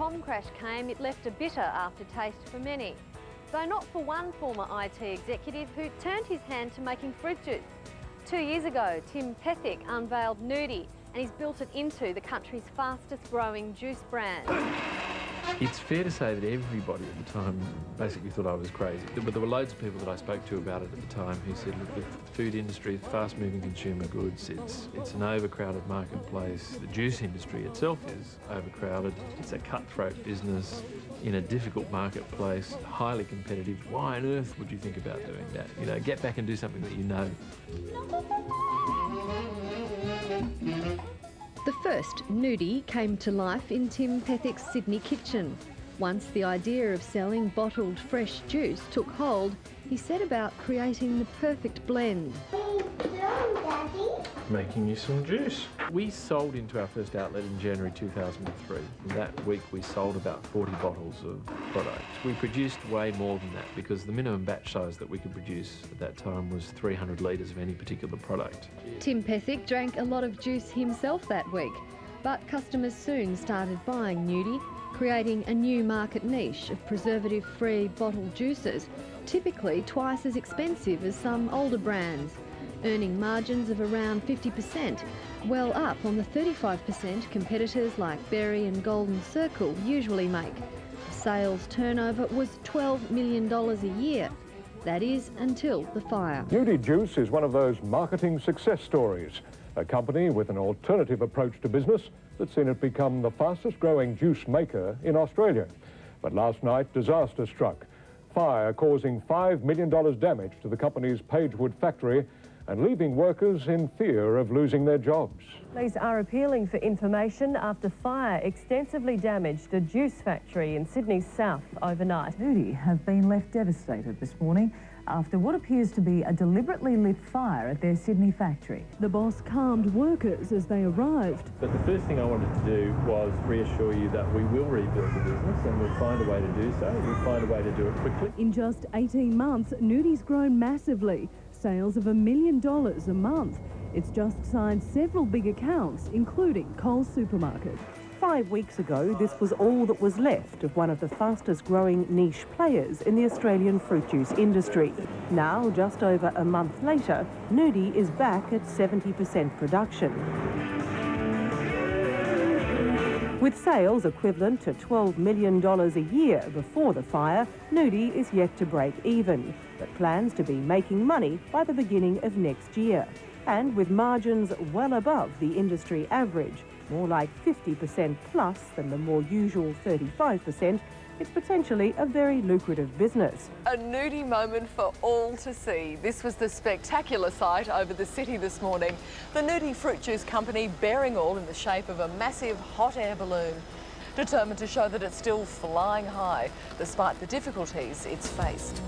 dot-com crash came, it left a bitter aftertaste for many. Though not for one former IT executive who turned his hand to making fruit juice. 2 years ago, Tim Pethick unveiled Nudie, and he's built it into the country's fastest growing juice brand. It's fair to say that everybody at the time basically thought I was crazy. But there were loads of people that I spoke to about it at the time who said, look, the food industry, fast-moving consumer goods, it's an overcrowded marketplace. The juice industry itself is overcrowded. It's a cutthroat business in a difficult marketplace, highly competitive. Why on earth would you think about doing that? You know, get back and do something that you know. The first Nudie came to life in Tim Pethick's Sydney kitchen. Once the idea of selling bottled fresh juice took hold, he set about creating the perfect blend. Making you some juice. We sold into our first outlet in January 2003. That week we sold about 40 bottles of product. We produced way more than that because the minimum batch size that we could produce at that time was 300 litres of any particular product. Tim Pethick drank a lot of juice himself that week, but customers soon started buying Nudie, creating a new market niche of preservative-free bottled juices, typically twice as expensive as some older brands, earning margins of around 50%, well up on the 35% competitors like Berry and Golden Circle usually make. Sales turnover was $12 million a year. That is, until the fire. Nudie Juice is one of those marketing success stories, a company with an alternative approach to business that's seen it become the fastest growing juice maker in Australia. But last night, disaster struck. Fire causing $5 million damage to the company's Pagewood factory and leaving workers in fear of losing their jobs. Police are appealing for information after fire extensively damaged a juice factory in Sydney's south overnight. Nudie have been left devastated this morning after what appears to be a deliberately lit fire at their Sydney factory. The boss calmed workers as they arrived. But the first thing I wanted to do was reassure you that we will rebuild the business and we'll find a way to do so. We'll find a way to do it quickly. In just 18 months, Nudie's grown massively. Sales of $1 million a month. It's just signed several big accounts, including Coles Supermarket. 5 weeks ago, this was all that was left of one of the fastest growing niche players in the Australian fruit juice industry. Now, just over a month later, Nudie is back at 70% production. With sales equivalent to $12 million a year before the fire, Nudie is yet to break even, but plans to be making money by the beginning of next year. And with margins well above the industry average, more like 50% plus than the more usual 35%, it's potentially a very lucrative business. A Nudie moment for all to see. This was the spectacular sight over the city this morning. The Nudie fruit juice company bearing all in the shape of a massive hot air balloon, determined to show that it's still flying high despite the difficulties it's faced.